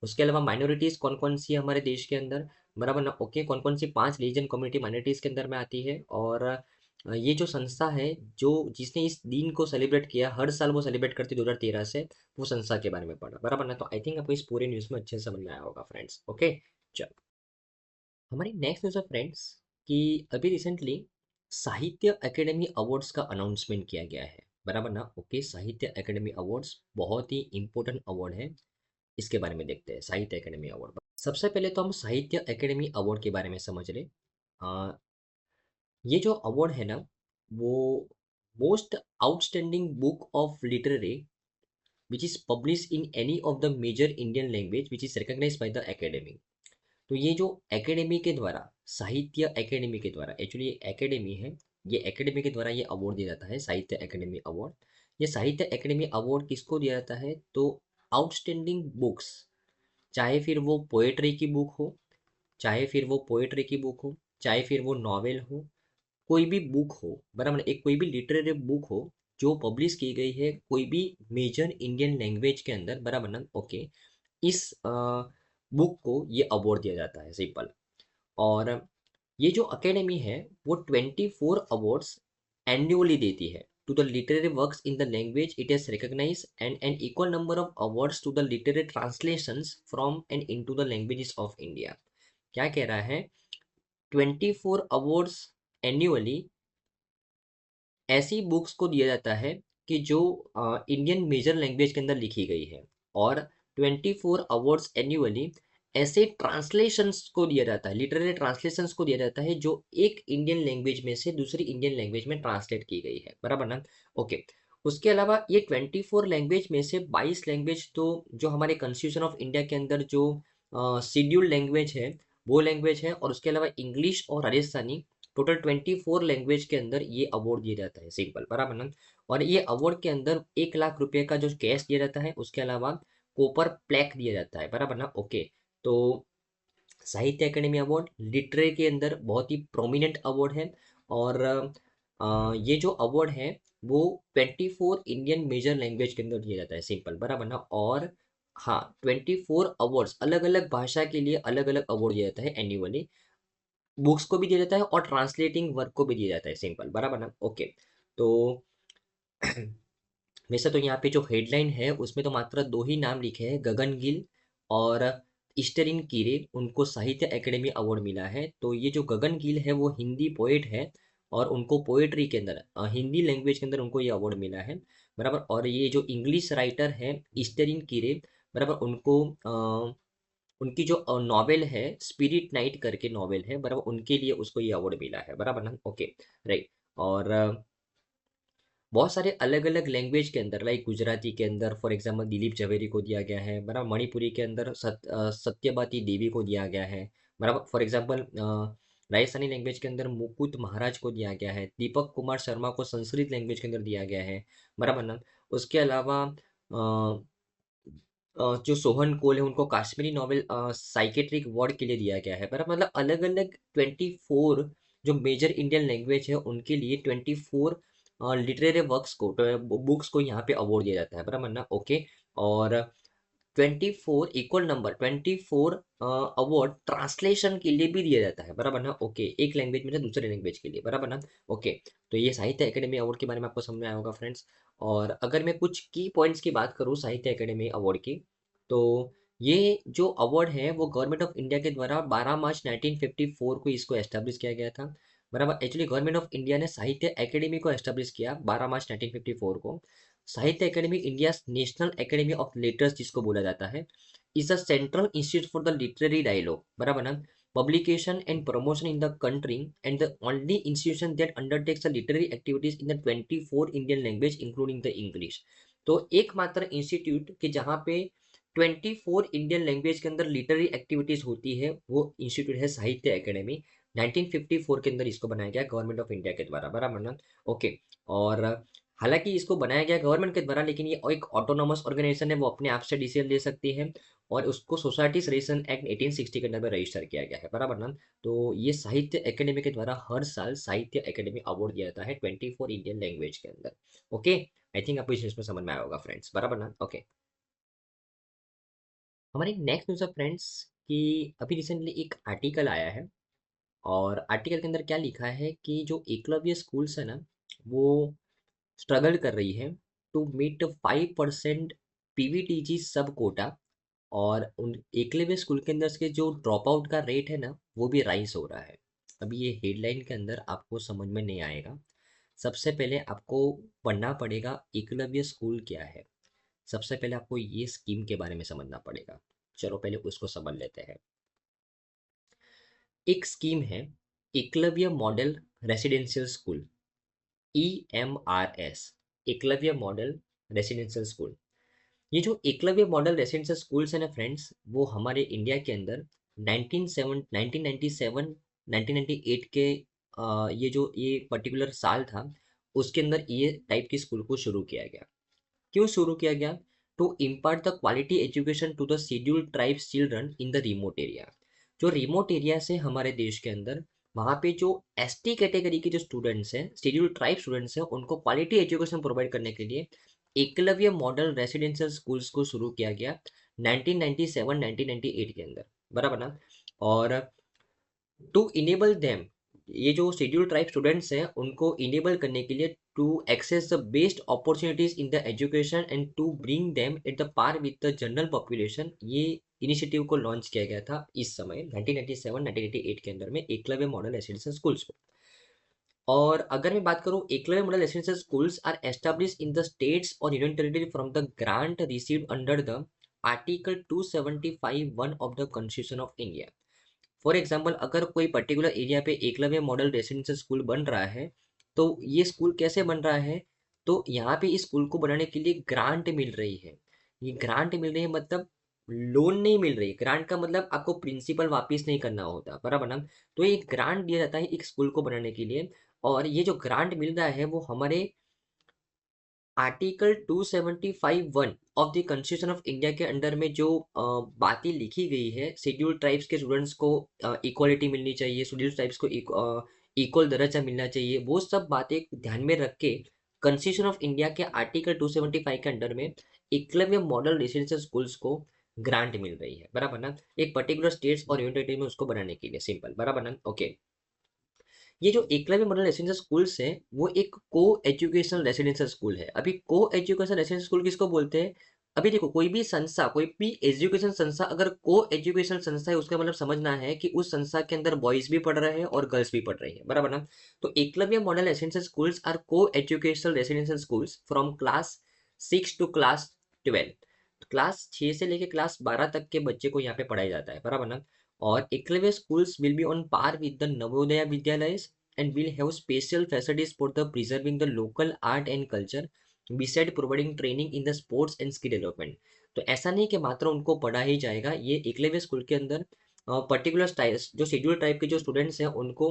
उसके अलावा माइनॉरिटीज़ कौन कौन सी है हमारे देश के अंदर, बराबर ना। ओके, कौन कौन सी 5 रीजन कम्युनिटी माइनॉरिटीज़ के अंदर में आती है, और ये जो संस्था है जो जिसने इस दिन को सेलिब्रेट किया, हर साल वो सेलिब्रेट करती 2013 से, वो संस्था के बारे में पढ़ा, बराबर ना। तो आई थिंक आपको इस पूरे न्यूज़ में अच्छे से समझ में आया होगा फ्रेंड्स। ओके, चलो हमारी नेक्स्ट न्यूज़ है फ्रेंड्स, कि अभी रिसेंटली साहित्य अकेडमी अवार्ड्स का अनाउंसमेंट किया गया है, बराबर ना। ओके, साहित्य अकेडमी अवार्ड्स बहुत ही इंपॉर्टेंट अवार्ड है, इसके बारे में देखते हैं साहित्य अकेडमी अवार्ड। सबसे पहले तो हम साहित्य अकेडमी अवार्ड के बारे में समझ लें। ये जो अवार्ड है ना, वो most outstanding book of literary which is published in any of the major Indian language which is recognized by the academy। तो ये जो एकेडमी के द्वारा, साहित्य एकेडमी के द्वारा, एक्चुअली ये एकेडमी है, ये एकेडमी के द्वारा ये अवार्ड दिया जाता है, साहित्य एकेडमी अवार्ड। ये साहित्य एकेडमी अवार्ड किसको दिया जाता है? तो आउटस्टैंडिंग बुक्स, चाहे फिर वो पोएट्री की बुक हो, चाहे फिर वो पोएट्री की बुक हो, चाहे फिर वो नॉवेल हो, कोई भी बुक हो, बराबर, एक कोई भी लिटरेरी बुक हो जो पब्लिश की गई है कोई भी मेजर इंडियन लैंग्वेज के अंदर, बराबर ना। ओके, इस बुक को ये अवार्ड दिया जाता है, सिंपल। और ये जो अकेडमी है वो 24 अवार्ड्स एनुअली देती है to the literary works in the language it is recognise, and an equal number of awards to the literary translations from and into the languages of India. क्या कह रहा है? 24 अवार्ड्स एनुअली ऐसी books को दिया जाता है कि जो इंडियन मेजर लैंग्वेज के अंदर लिखी गई है, और 24 अवार्ड्स एन्युअली ऐसे ट्रांसलेशंस को दिया जाता है, लिटरेरी ट्रांसलेशंस को दिया जाता है जो एक इंडियन लैंग्वेज में से दूसरी इंडियन लैंग्वेज में ट्रांसलेट की गई है, बराबर ना। ओके, उसके अलावा ये 24 लैंग्वेज में से 22 लैंग्वेज तो जो हमारे कॉन्स्टिट्यूशन ऑफ इंडिया के अंदर जो शेड्यूल्ड लैंग्वेज है वो लैंग्वेज है, और उसके अलावा इंग्लिश और राजस्थानी, टोटल 24 लैंग्वेज के अंदर ये अवार्ड दिया जाता है, सिंपल, बराबर ना। और ये अवार्ड के अंदर 1 लाख रुपए का जो कैश दिया जाता है, उसके अलावा कॉपर प्लेक दिया जाता है, बराबर ना। ओके, तो साहित्य अकेडमी अवार्ड लिटरेरी के अंदर बहुत ही प्रोमिनेंट अवार्ड है, और ये जो अवार्ड है वो 24 इंडियन मेजर लैंग्वेज के अंदर दिया जाता है, सिंपल, बराबर ना। और हाँ, 24 अवार्ड्स अलग अलग भाषा के लिए अलग अलग अवार्ड दिया जाता है एन्युअली, बुक्स को भी दिया जाता है और ट्रांसलेटिंग वर्क को भी दिया जाता है, सिंपल, बराबर ना। ओके, तो वैसे तो यहाँ पे जो हेडलाइन है उसमें तो मात्र 2 ही नाम लिखे हैं, गगन गिल और ईस्टरिन कीरे, उनको साहित्य एकेडमी अवार्ड मिला है। तो ये जो गगन गिल है वो हिंदी पोएट है, और उनको पोएट्री के अंदर हिंदी लैंग्वेज के अंदर उनको ये अवार्ड मिला है, बराबर। और ये जो इंग्लिश राइटर है ईस्टरिन कीरे, बराबर, उनको उनकी जो नॉवेल है स्पिरिट नाइट करके नॉवेल है, बराबर, उनके लिए उसको ये अवार्ड मिला है, बराबर ना। Okay, right. और बहुत सारे अलग अलग लैंग्वेज के अंदर, लाइक गुजराती के अंदर फॉर एग्जांपल दिलीप झवेरी को दिया गया है बराबर, मणिपुरी के अंदर सत्यभाती देवी को दिया गया है बराबर, फॉर एग्जांपल राजस्थानी लैंग्वेज के अंदर मुकुट महाराज को दिया गया है, दीपक कुमार शर्मा को संस्कृत लैंग्वेज के अंदर दिया गया है बराबर ना। उसके अलावा जो सोहन कोल है उनको काश्मीरी नॉवेल साइकेट्रिक वार्ड के लिए दिया गया है, पर मतलब अलग अलग 24 जो मेजर इंडियन लैंग्वेज है उनके लिए 24 लिटरेरी वर्क्स को, बुक्स को यहाँ पे अवार्ड दिया जाता है बराबर ना। ओके, और 24 इक्वल नंबर 24 अवार्ड ट्रांसलेशन के लिए भी दिया जाता है बराबर ना। ओके, एक लैंग्वेज में से दूसरे लैंग्वेज के लिए बराबर ना। ओके, तो ये साहित्य एकेडमी अवार्ड के बारे में आपको समझ में आया होगा फ्रेंड्स। और अगर मैं कुछ की पॉइंट्स की बात करूँ साहित्य एकेडमी अवार्ड की, तो ये जो अवार्ड है वो गवर्नमेंट ऑफ इंडिया के द्वारा 12 मार्च 1954 को इसको एस्टेब्लिश किया गया था बराबर। एक्चुअली गवर्नमेंट ऑफ इंडिया ने साहित्य एकेडमी को एस्टेब्लिश किया 12 मार्च 1954 को। Sahitya Akademi India national academy of letters जिसको बोला जाता है, is a central institute for the literary dialogue बराबर ना, publication and promotion in the country and the only institution that undertakes the literary activities in the 24 Indian language including the English। तो एकमात्र institute कि जहाँ पे 24 Indian language के अंदर literary activities होती है वो इंस्टीट्यूट है साहित्य एकेडमी। 1954 के अंदर इसको बनाया गया गवर्नमेंट ऑफ इंडिया के द्वारा बराबर ना। ओके, और हालांकि इसको बनाया गया गवर्नमेंट के द्वारा, लेकिन ये एक ऑटोनोमस ऑर्गेनाइजेशन है, वो अपने आप से डिसीजन ले सकती है, और उसको सोसाइटीज रजिस्ट्रेशन एक्ट 1860 के अंदर में रजिस्टर किया गया है बराबर ना। तो ये साहित्य एकेडमी के द्वारा हर साल साहित्य एकेडमी अवार्ड दिया जाता है 24 इंडियन लैंग्वेज के अंदर। ओके, आई थिंक आपको इस में समझ में आया होगा फ्रेंड्स बराबर ना। ओके, हमारी नेक्स्ट न्यूज़ है फ्रेंड्स कि अभी रिसेंटली एक आर्टिकल आया है, और आर्टिकल के अंदर क्या लिखा है कि जो एकलव्य स्कूल्स है ना, वो स्ट्रगल कर रही है टू मीट 5% पीवीटीजी सब कोटा, और उन एकलव्य स्कूल के अंदर के जो ड्रॉप आउट का रेट है ना वो भी राइज हो रहा है। अभी ये हेडलाइन के अंदर आपको समझ में नहीं आएगा। सबसे पहले आपको पढ़ना पड़ेगा एकलव्य स्कूल क्या है, सबसे पहले आपको ये स्कीम के बारे में समझना पड़ेगा। चलो पहले उसको समझ लेते हैं। एक स्कीम है Eklavya model residential school, EMRS, Eklavya model residential school. ये जो एकलव्य मॉडल रेसिडेंशियल स्कूल्स है ना फ्रेंड्स, वो हमारे इंडिया के अंदर 1997 1998 के ये पर्टिकुलर साल था, उसके अंदर ये टाइप की स्कूल को शुरू किया गया। क्यों शुरू किया गया? To impart the quality education to the scheduled tribes children in the remote area. जो रिमोट एरिया से हमारे देश के अंदर, वहाँ पे जो एसटी कैटेगरी के जो स्टूडेंट्स हैं, शेड्यूल्ड ट्राइब स्टूडेंट्स हैं, उनको क्वालिटी एजुकेशन प्रोवाइड करने के लिए एकलव्य मॉडल रेसिडेंशियल स्कूल्स को शुरू किया गया 1997-1998 के अंदर बराबर ना। और टू इनेबल देम, ये जो शेड्यूल्ड ट्राइब स्टूडेंट्स हैं उनको इनेबल करने के लिए, to access the best opportunities in the education and to bring them at the par with the general population, ये इनिशिएटिव को लॉन्च किया गया था इस समय 1997-1998 के अंदर में एकलव्य मॉडल रेसिडेंशियल स्कूल्स को। और अगर मैं बात करूं, Eklavya model residential schools are established in the states और union territory from the grant received under the article 275(1) of the constitution of India. For example, अगर कोई पर्टिकुलर एरिया पे एकलव्य मॉडल रेसिडेंशियल स्कूल बन रहा है, तो ये स्कूल कैसे बन रहा है? तो यहाँ पे इस स्कूल को बनाने के लिए ग्रांट मिल रही है। ये ग्रांट मिल रही है मतलब लोन नहीं मिल रही। ग्रांट का मतलब आपको प्रिंसिपल वापस नहीं करना होता बराबर ना। तो ये ग्रांट दिया जाता है एक स्कूल को बनाने के लिए, और ये जो ग्रांट मिल रहा है वो हमारे article 275(1) of the constitution of India के अंडर में जो बातें लिखी गई है, शेड्यूल्ड ट्राइब्स के स्टूडेंट्स को इक्वालिटी मिलनी चाहिए, शेड्यूल्ड ट्राइब्स को इक्वल दर्जा मिलना चाहिए, वो सब बातें ध्यान में रख के कॉन्स्टिट्यूशन ऑफ इंडिया के आर्टिकल 275 के अंडर में एकलव्य मॉडल रेसिडेंशियल स्कूल्स को ग्रांट मिल रही है बराबर ना, एक पर्टिकुलर स्टेट्स और यूनियन टेरिटरी में उसको बनाने के लिए, सिंपल बराबर ना। ओके, ये जो एकलव्य मॉडल रेसिडेंशियल स्कूल्स है वो एक को एजुकेशनल रेसिडेंशियल स्कूल है। अभी को एजुकेशनल रेसिडेंशियल स्कूल किसको बोलते हैं? अभी देखो, कोई भी संस्था, कोई भी एजुकेशन संस्था अगर को एजुकेशनल संस्था है, उसका मतलब समझना है कि उस संस्था के अंदर बॉयज भी पढ़ रहे हैं और गर्ल्स भी पढ़ रही है बराबर ना। तो Eklavya model residential schools are co-educational residential schools from class 6 to class 12। Class 6 से लेके क्लास 12 तक के बच्चे को यहाँ पे पढ़ाया जाता है बराबर ना। और Eklavya schools will be on par with the Navodaya Vidyalaya and will have special facilities for the preserving the local art and culture beside providing training in the sports and skill development। तो ऐसा नहीं कि मात्र उनको पढ़ा ही जाएगा, ये एकलव्य स्कूल के अंदर पर्टिकुलर जो शेड्यूल टाइप के जो स्टूडेंट्स हैं उनको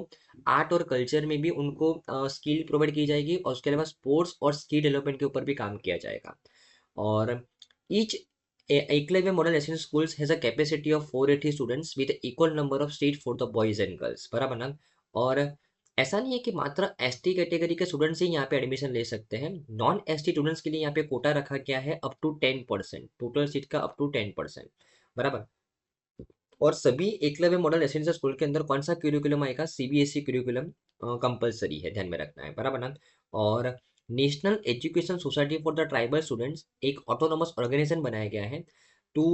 आर्ट और कल्चर में भी उनको स्किल प्रोवाइड की जाएगी, और उसके अलावा स्पोर्ट्स और स्किल डेवलपमेंट के ऊपर भी काम किया जाएगा। और each Eklavya model residential schools has a capacity of 480 students with equal number of seat for the boys and girls, बराबर ना। और ऐसा नहीं है कि मात्र एसटी कैटेगरी के स्टूडेंट्स ही यहाँ पे एडमिशन ले सकते हैं, नॉन एसटी स्टूडेंट्स के लिए यहाँ पे कोटा रखा गया है अप टू 10%, टोटल सीट का अप टू 10%, बराबर। और सभी एकलव्य मॉडल रेसिडेंशियल स्कूल के अंदर कौन सा क्यूरिकुलम आएगा, सीबीएसई क्यूरिकुलम कंपलसरी है, ध्यान में रखना है, बराबर ना। और national education society for the tribal students एक ऑटोनोमस ऑर्गेनाइजेशन बनाया गया है to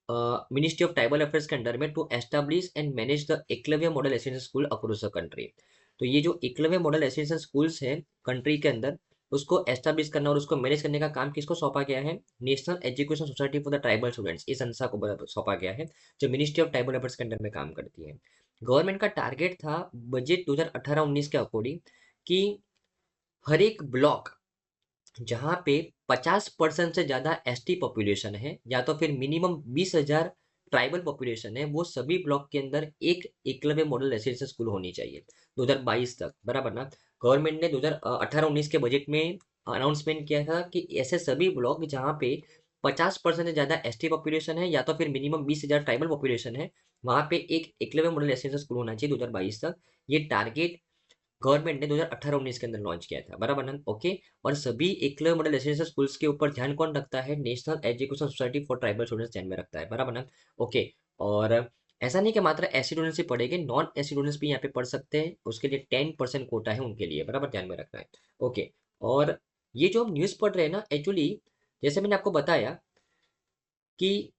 ministry of tribal affairs के अंडर में to establish and manage the Eklavya model residential school across the country. तो ये जो एकलव्य मॉडल रेसिडेंशियल स्कूल्स है कंट्री के अंदर, उसको एस्टैब्लिश करना और उसको मैनेज करने का काम किसको सौंपा गया है, national education society for the tribal students, इस संस्था को सौंपा गया है जो मिनिस्ट्री ऑफ ट्राइबल अफेयर्स के अंडर में काम करती है। गवर्नमेंट का टारगेट था बजट 2018-19 के अकॉर्डिंग कि हर एक ब्लॉक जहाँ पे 50% से ज़्यादा एसटी पॉपुलेशन है या तो फिर मिनिमम 20,000 ट्राइबल पॉपुलेशन है, वो सभी ब्लॉक के अंदर एक एकलव्य मॉडल रेसिडेंशियल स्कूल होनी चाहिए 2022 तक, बराबर ना। गवर्नमेंट ने 2018-19 के बजट में अनाउंसमेंट किया था कि ऐसे सभी ब्लॉक जहाँ पे 50% से ज़्यादा एसटी पॉपुलेशन है या तो फिर मिनिमम 20,000 ट्राइबल पॉपुलेशन है, वहाँ पे एक एकलव्य मॉडल रेसिडेंशियल स्कूल होना चाहिए 2022 तक। ये टारगेट गवर्नमेंट ने 2018-19 के अंदर लॉन्च किया था, बराबर ना, ओके। और सभी एकलव्य मॉडल रेसिडेंशियल स्कूल्स के ऊपर ध्यान कौन रखता है, national education society for tribal students ध्यान में रखता है, बराबर ना, ओके। और ऐसा नहीं कि मात्र एससी स्टूडेंट्स ही पढ़ेंगे, नॉन एससी स्टूडेंट्स भी यहाँ पे पढ़ सकते हैं, उसके लिए 10% कोटा है उनके लिए, बराबर ध्यान में रखना है, ओके। और ये जो हम न्यूज़ पढ़ रहे हैं ना, एक्चुअली जैसे मैंने आपको बताया कि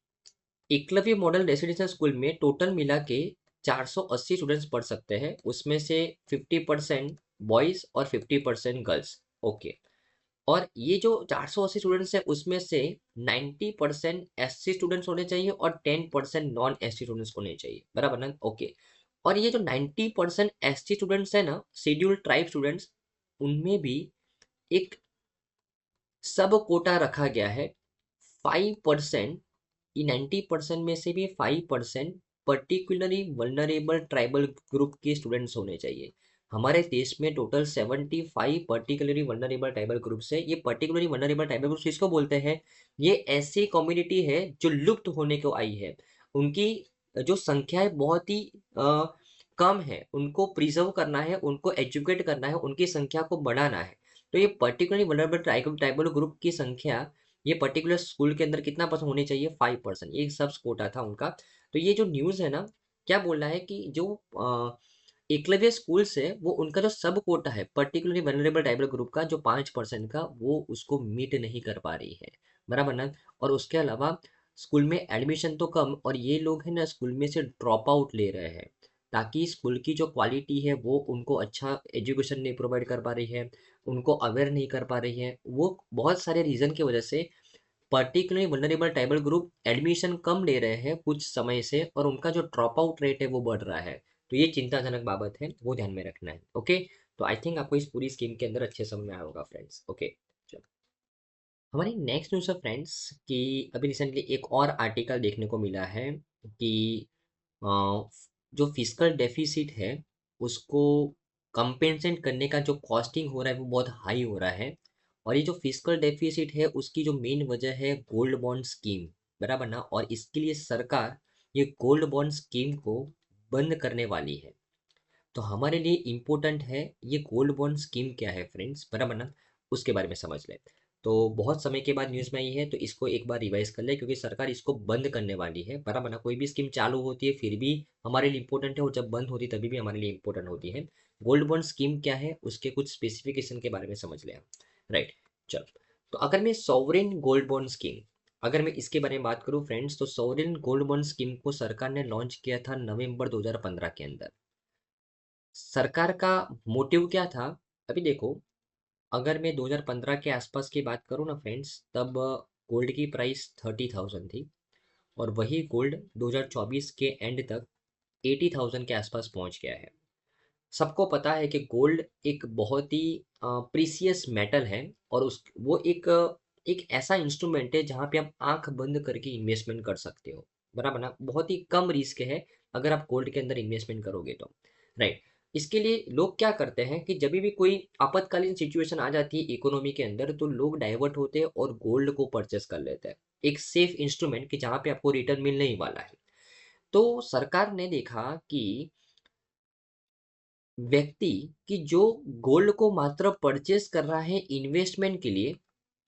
एकलव्य मॉडल रेसिडेंशियल स्कूल में टोटल मिला के 480 स्टूडेंट्स पढ़ सकते हैं, उसमें से 50% बॉयज और 50% गर्ल्स, ओके। और ये जो 480 स्टूडेंट्स हैं उसमें से 90% एससी स्टूडेंट्स होने चाहिए और 10% नॉन एससी स्टूडेंट्स होने चाहिए, बराबर ना, ओके। और ये जो 90% एसटी स्टूडेंट्स है ना, शेड्यूल्ड ट्राइब स्टूडेंट्स, उनमें भी एक सब कोटा रखा गया है 5%। ये 90% में से भी 5% पर्टिकुलरली वल्नरेबल ट्राइबल ग्रुप के स्टूडेंट्स होने चाहिए। हमारे देश में total 75 particularly vulnerable tribal groups है। ये पर्टिकुलरली वल्नरेबल ट्राइबल ग्रुप्स किसको बोलते हैं, ये ऐसी कम्युनिटी है जो लुप्त होने को आई है, उनकी जो संख्या है बहुत ही कम है, उनको प्रिजर्व करना है, उनको एजुकेट करना है, उनकी संख्या को बढ़ाना है। तो ये पर्टिकुलरली वल्नरेबल ट्राइबल ग्रुप की संख्या ये पर्टिकुलर स्कूल के अंदर कितना परसेंट होने चाहिए, 5%, ये सब कोटा था उनका। तो ये जो न्यूज़ है ना, क्या बोल रहा है कि जो एकलव्य स्कूल्स है वो उनका जो सब कोटा है पर्टिकुलरली वनरेबल ट्राइबल ग्रुप का जो 5% का, वो उसको मीट नहीं कर पा रही है, बराबर ना। और उसके अलावा स्कूल में एडमिशन तो कम, और ये लोग है ना स्कूल में से ड्रॉप आउट ले रहे हैं, ताकि स्कूल की जो क्वालिटी है वो उनको अच्छा एजुकेशन नहीं प्रोवाइड कर पा रही है, उनको अवेयर नहीं कर पा रही है, वो बहुत सारे रीज़न की वजह से particularly vulnerable tribal group admission कम ले रहे हैं कुछ समय से, और उनका जो ड्रॉप आउट रेट है वो बढ़ रहा है। तो ये चिंताजनक बाबत है, वो ध्यान में रखना है, ओके। तो आई थिंक आपको इस पूरी स्कीम के अंदर अच्छे समझ में आया होगा फ्रेंड्स, ओके। चलो, हमारी नेक्स्ट न्यूज़ है फ्रेंड्स कि अभी रिसेंटली एक और आर्टिकल देखने को मिला है कि अ, जो फिस्कल डेफिसिट है उसको कंपेंसेट करने का जो कॉस्टिंग हो रहा है वो बहुत हाई हो रहा है। और ये जो फिस्कल डेफिसिट है उसकी जो मेन वजह है गोल्ड बॉन्ड स्कीम, बराबर ना। और इसके लिए सरकार ये गोल्ड बॉन्ड स्कीम को बंद करने वाली है। तो हमारे लिए इम्पोर्टेंट है ये गोल्ड बॉन्ड स्कीम क्या है फ्रेंड्स, बराबर ना, उसके बारे में समझ लें। तो बहुत समय के बाद न्यूज़ में आई है तो इसको एक बार रिवाइज कर ले, क्योंकि सरकार इसको बंद करने वाली है, बराबर ना। कोई भी स्कीम चालू होती है फिर भी हमारे लिए इंपॉर्टेंट है, और जब बंद होती है तभी भी हमारे लिए इंपॉर्टेंट होती है। गोल्ड बॉन्ड स्कीम क्या है उसके कुछ स्पेसिफिकेशन के बारे में समझ लें, राइट। चलो, तो अगर मैं सॉवरेन गोल्ड बॉन्ड स्कीम, अगर मैं इसके बारे में बात करूं फ्रेंड्स, तो सॉवरेन गोल्ड बॉन्ड स्कीम को सरकार ने लॉन्च किया था नवंबर 2015 के अंदर। सरकार का मोटिव क्या था, अभी देखो, अगर मैं 2015 के आसपास की बात करूँ ना फ्रेंड्स, तब गोल्ड की प्राइस 30,000 थी, और वही गोल्ड 2024 के एंड तक 80,000 के आसपास पहुंच गया है। सबको पता है कि गोल्ड एक बहुत ही प्रीसियस मेटल है और उस वो एक ऐसा इंस्ट्रूमेंट है जहाँ पे आप आंख बंद करके इन्वेस्टमेंट कर सकते हो, बराबर ना। बहुत ही कम रिस्क है अगर आप गोल्ड के अंदर इन्वेस्टमेंट करोगे तो, राइट। इसके लिए लोग क्या करते हैं कि जब भी कोई आपातकालीन सिचुएशन आ जाती है इकोनॉमी के अंदर, तो लोग डाइवर्ट होते हैं और गोल्ड को परचेस कर लेते हैं, एक सेफ इंस्ट्रूमेंट कि जहाँ पे आपको रिटर्न मिलने ही वाला है। तो सरकार ने देखा कि व्यक्ति कि जो गोल्ड को मात्र परचेस कर रहा है इन्वेस्टमेंट के लिए,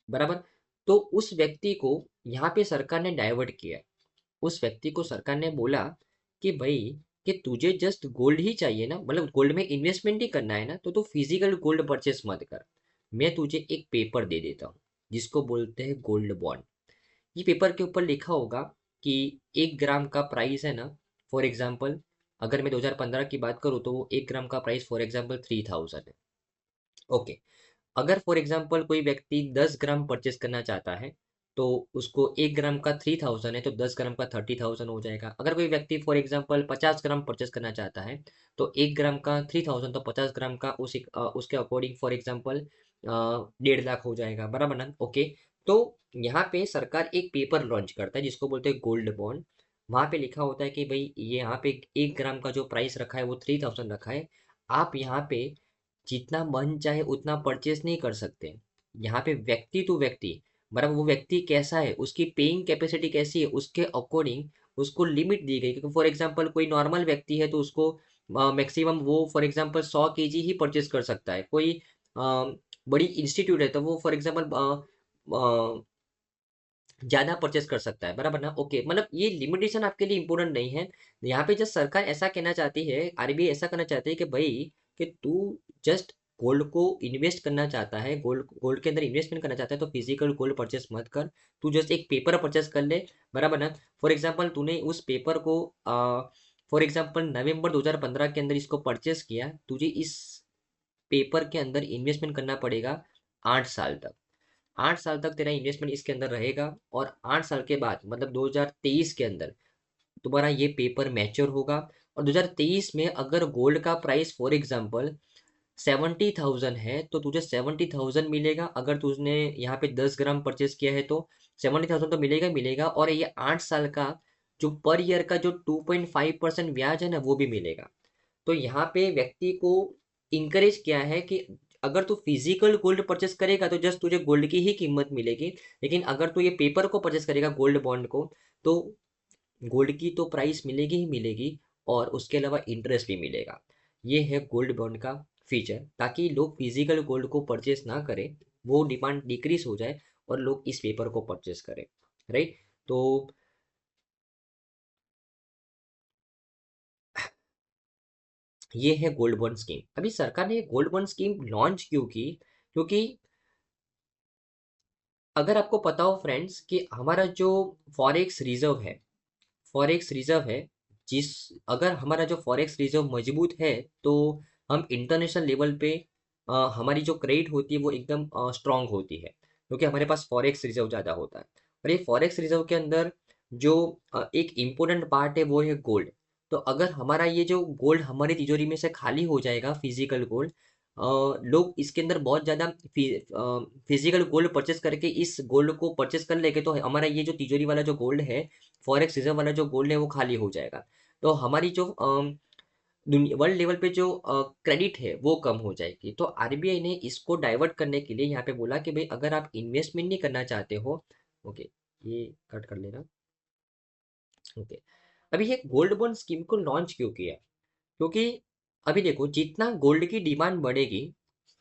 बराबर, तो उस व्यक्ति को यहाँ पे सरकार ने डाइवर्ट किया। उस व्यक्ति को सरकार ने बोला कि भाई कि तुझे जस्ट गोल्ड ही चाहिए ना, मतलब गोल्ड में इन्वेस्टमेंट ही करना है ना, तो तू फिजिकल गोल्ड परचेस मत कर। मैं तुझे एक पेपर दे देता हूँ जिसको बोलते हैं गोल्ड बॉन्ड। ये पेपर के ऊपर लिखा होगा कि 1 ग्राम का प्राइस है ना, फॉर एग्जाम्पल अगर मैं 2015 की बात करूँ तो वो 1 ग्राम का प्राइस फॉर एग्जाम्पल 3000 है। ओके। अगर फॉर एग्जाम्पल कोई व्यक्ति 10 ग्राम परचेस करना चाहता है, तो उसको 1 ग्राम का 3000 है तो 10 ग्राम का 30,000 हो जाएगा। अगर कोई व्यक्ति फॉर एग्जाम्पल 50 ग्राम परचेस करना चाहता है, तो 1 ग्राम का 3000 तो 50 ग्राम का उसके अकॉर्डिंग फॉर एग्जाम्पल 1.5 लाख हो जाएगा, बराबर ना। ओके। तो यहाँ पे सरकार एक पेपर लॉन्च करता है जिसको बोलते हैं गोल्ड बॉन्ड। वहाँ पे लिखा होता है कि भाई ये यहाँ पे 1 ग्राम का जो प्राइस रखा है वो 3000 रखा है। आप यहाँ पे जितना मन चाहे उतना परचेस नहीं कर सकते। यहाँ पे व्यक्ति टू व्यक्ति, मतलब वो व्यक्ति कैसा है, उसकी पेइंग कैपेसिटी कैसी है, उसके अकॉर्डिंग उसको लिमिट दी गई। क्योंकि फॉर एग्जांपल कोई नॉर्मल व्यक्ति है तो उसको मैक्सिमम वो for example 100 kg he purchase कर सकता है। कोई बड़ी इंस्टीट्यूट है तो वो फॉर एग्जांपल ज़्यादा परचेस कर सकता है, बराबर ना। ओके, मतलब ये लिमिटेशन आपके लिए इंपॉर्टेंट नहीं है। यहाँ पे जस्ट सरकार ऐसा कहना चाहती है, आरबीआई ऐसा करना चाहती है कि भाई कि तू जस्ट गोल्ड को इन्वेस्ट करना चाहता है, गोल्ड गोल्ड के अंदर इन्वेस्टमेंट करना चाहता है, तो फिजिकल गोल्ड परचेस मत कर। तू जस्ट एक पेपर परचेस कर ले, बराबर ना। फॉर एग्जाम्पल तूने उस पेपर को फॉर एग्जाम्पल नवंबर 2015 के अंदर इसको परचेस किया, तुझे इस पेपर के अंदर इन्वेस्टमेंट करना पड़ेगा 8 साल तक। 8 साल तक तेरा इन्वेस्टमेंट इसके अंदर रहेगा और 8 साल के बाद मतलब 2023 के अंदर तुम्हारा ये पेपर मैच्योर होगा। और 2023 में अगर गोल्ड का प्राइस फॉर एग्जांपल 70,000 है तो तुझे 70,000 मिलेगा। अगर तुझने यहाँ पे 10 ग्राम परचेस किया है तो 70,000 तो मिलेगा ही मिलेगा, और ये 8 साल का जो पर ईयर का जो 2.5% ब्याज है ना वो भी मिलेगा। तो यहाँ पे व्यक्ति को इंकरेज किया है कि अगर तू फिजिकल गोल्ड परचेस करेगा तो जस्ट तुझे गोल्ड की ही कीमत मिलेगी, लेकिन अगर तू ये पेपर को परचेस करेगा गोल्ड बॉन्ड को, तो गोल्ड की तो प्राइस मिलेगी ही मिलेगी और उसके अलावा इंटरेस्ट भी मिलेगा। ये है गोल्ड बॉन्ड का फीचर, ताकि लोग फिजिकल गोल्ड को परचेस ना करें, वो डिमांड डिक्रीज हो जाए और लोग इस पेपर को परचेस करें, राइट। तो ये है गोल्ड बॉन्ड स्कीम। अभी सरकार ने गोल्ड बॉन्ड स्कीम लॉन्च क्यों की? क्योंकि अगर आपको पता हो फ्रेंड्स कि हमारा जो फॉरेक्स रिजर्व है, फॉरेक्स रिजर्व है, जिस अगर हमारा जो फॉरेक्स रिजर्व मजबूत है तो हम इंटरनेशनल लेवल पे हमारी जो क्रेडिट होती है वो एकदम स्ट्रांग होती है, क्योंकि हमारे पास फॉरेक्स रिजर्व ज़्यादा होता है। और ये फॉरेक्स रिजर्व के अंदर जो एक इम्पोर्टेंट पार्ट है वो है गोल्ड। तो अगर हमारा ये जो गोल्ड हमारी तिजोरी में से खाली हो जाएगा, फिजिकल गोल्ड, लोग इसके अंदर बहुत ज़्यादा फिजिकल गोल्ड परचेस करके इस गोल्ड को परचेस कर लेंगे, तो हमारा ये जो तिजोरी वाला जो गोल्ड है, फॉरेक्स रिजर्व वाला जो गोल्ड है वो खाली हो जाएगा। तो हमारी जो दुनिया वर्ल्ड लेवल पे जो क्रेडिट है वो कम हो जाएगी। तो आरबीआई ने इसको डाइवर्ट करने के लिए यहाँ पे बोला कि भाई अगर आप इन्वेस्टमेंट नहीं करना चाहते हो, ओके, ये कट कर लेना। ओके। अभी ये गोल्ड बॉन्ड स्कीम को लॉन्च क्यों किया? क्योंकि अभी देखो जितना गोल्ड की डिमांड बढ़ेगी,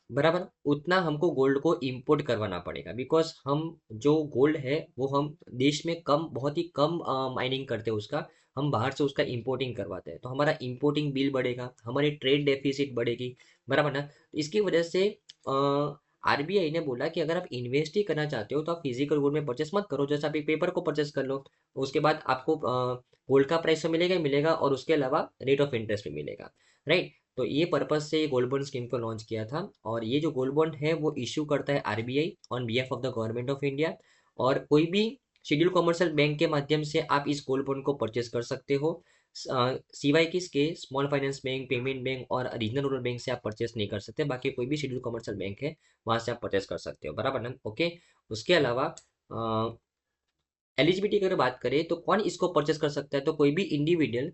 बराबर, उतना हमको गोल्ड को इंपोर्ट करवाना पड़ेगा। बिकॉज हम जो गोल्ड है वो हम देश में कम, बहुत ही कम माइनिंग करते हैं उसका, हम बाहर से उसका इंपोर्टिंग करवाते हैं, तो हमारा इंपोर्टिंग बिल बढ़ेगा, हमारी ट्रेड डेफिसिट बढ़ेगी, बराबर ना। तो इसकी वजह से आरबीआई ने बोला कि अगर आप इन्वेस्ट ही करना चाहते हो तो आप फिजिकल गोल्ड में परचेस मत करो, जैसे आप एक पेपर को परचेस कर लो, उसके बाद आपको गोल्ड का प्राइस तो मिलेगा ही मिलेगा और उसके अलावा रेट ऑफ इंटरेस्ट भी मिलेगा, राइट। तो ये पर्पज से गोल्ड बॉन्ड स्कीम को लॉन्च किया था। और ये जो गोल्ड बॉन्ड है वो इशू करता है RBI on behalf of the government of India. और कोई भी शेड्यूल कमर्शियल बैंक के माध्यम से आप इस गोल्ड बॉन्ड को परचेस कर सकते हो। सिवाय किसके, small finance bank, payment bank और रीजनल रूरल बैंक से आप परचेस नहीं कर सकते। बाकी कोई भी शेड्यूल कमर्शियल बैंक है वहां से आप परचेस कर सकते हो, बराबर ना। ओके। उसके अलावा एलिजिबिलिटी की अगर बात करें तो कौन इसको परचेस कर सकता है, तो कोई भी individual,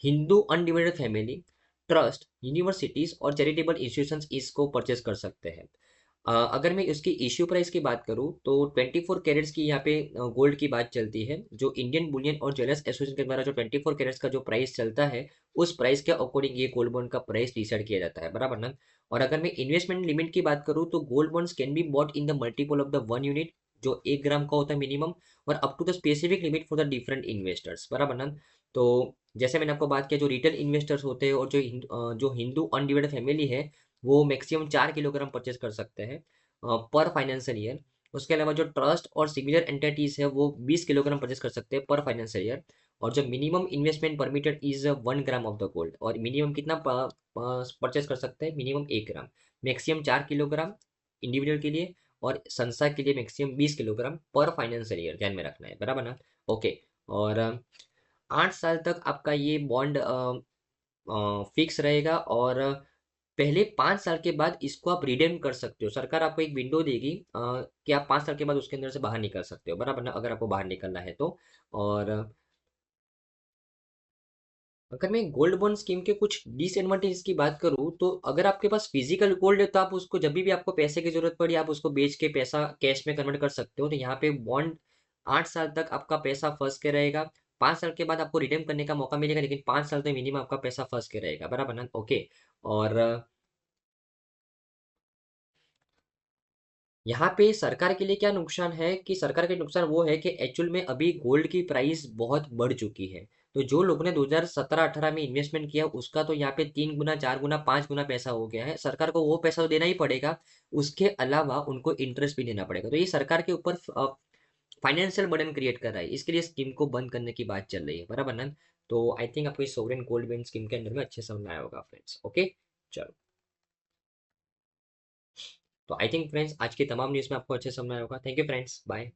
Hindu undivided family, trust, universities और चैरिटेबल इंस्टीट्यूशंस इसको परचेस कर सकते हैं। अगर मैं इसकी इश्यू प्राइस की बात करूं तो 24 कैरेट्स की यहाँ पे गोल्ड की बात चलती है। जो इंडियन बुलियन और ज्वेलर्स एसोसिएशन के द्वारा जो 24 कैरेट्स का जो प्राइस चलता है, उस प्राइस के अकॉर्डिंग ये गोल्ड बॉन्ड का प्राइस डिसाइड किया जाता है, बराबर ना। और अगर मैं इन्वेस्टमेंट लिमिट की बात करूं तो gold bonds can be bought in the multiple of the 1 unit, जो 1 ग्राम का होता है मिनिमम, और up to the specific limit for the different investors, बराबर ना। तो जैसे मैंने आपको बात किया, जो रिटेल इन्वेस्टर्स होते हैं और जो हिंदू अनडिवाइडेड फैमिली है, वो मैक्सिमम 4 किलोग्राम परचेस कर सकते हैं पर फाइनेंशियल ईयर। उसके अलावा जो ट्रस्ट और सिमिलर एंटिटीज है वो 20 किलोग्राम परचेस कर सकते हैं पर फाइनेंशियल ईयर। और जो minimum investment permitted is 1 gram of the gold, और मिनिमम कितना परचेस कर सकते हैं, मिनिमम 1 ग्राम, मैक्सिमम 4 किलोग्राम इंडिविजुअल के लिए, और संस्था के लिए मैक्सिमम 20 किलोग्राम पर फाइनेंशियल ईयर, ध्यान में रखना है, बराबर ना। ओके। और 8 साल तक आपका ये बॉन्ड फिक्स रहेगा, और पहले 5 साल के बाद इसको आप रिडीम कर सकते हो। सरकार आपको एक विंडो देगी कि आप 5 साल के बाद उसके अंदर से बाहर निकल सकते हो, बराबर ना, अगर आपको बाहर निकलना है तो। और अगर मैं गोल्ड बॉन्ड स्कीम के कुछ डिसएडवांटेज की बात करूं तो अगर आपके पास फिजिकल गोल्ड है तो आप उसको जब भी आपको पैसे की जरूरत पड़ी आप उसको बेच के पैसा कैश में कन्वर्ट कर सकते हो। तो यहाँ पे बॉन्ड 8 साल तक आपका पैसा फंस के रहेगा। 5 साल के बाद आपको रिडीम करने का मौका मिलेगा, लेकिन 5 साल तक मिनिमम आपका पैसा फंस के रहेगा, बराबर ना। ओके। और यहाँ पे सरकार के लिए क्या नुकसान है, कि सरकार के नुकसान वो है कि एक्चुअल में अभी गोल्ड की प्राइस बहुत बढ़ चुकी है। तो जो लोगों ने 2017-18 में इन्वेस्टमेंट किया उसका तो यहाँ पे 3 गुना, 4 गुना, 5 गुना पैसा हो गया है। सरकार को वो पैसा तो देना ही पड़ेगा, उसके अलावा उनको इंटरेस्ट भी देना पड़ेगा। तो ये सरकार के ऊपर फाइनेंशियल बर्डन क्रिएट कर रहा है, इसके लिए स्कीम को बंद करने की बात चल रही है, बराबर ना। तो आई थिंक आपको इस सोवरेन गोल्ड बॉन्ड स्कीम के अंदर में अच्छे समझ में आया होगा फ्रेंड्स। ओके। चलो। तो आई थिंक फ्रेंड्स आज की तमाम न्यूज़ में आपको अच्छे समझ में आया होगा। Thank you friends, bye.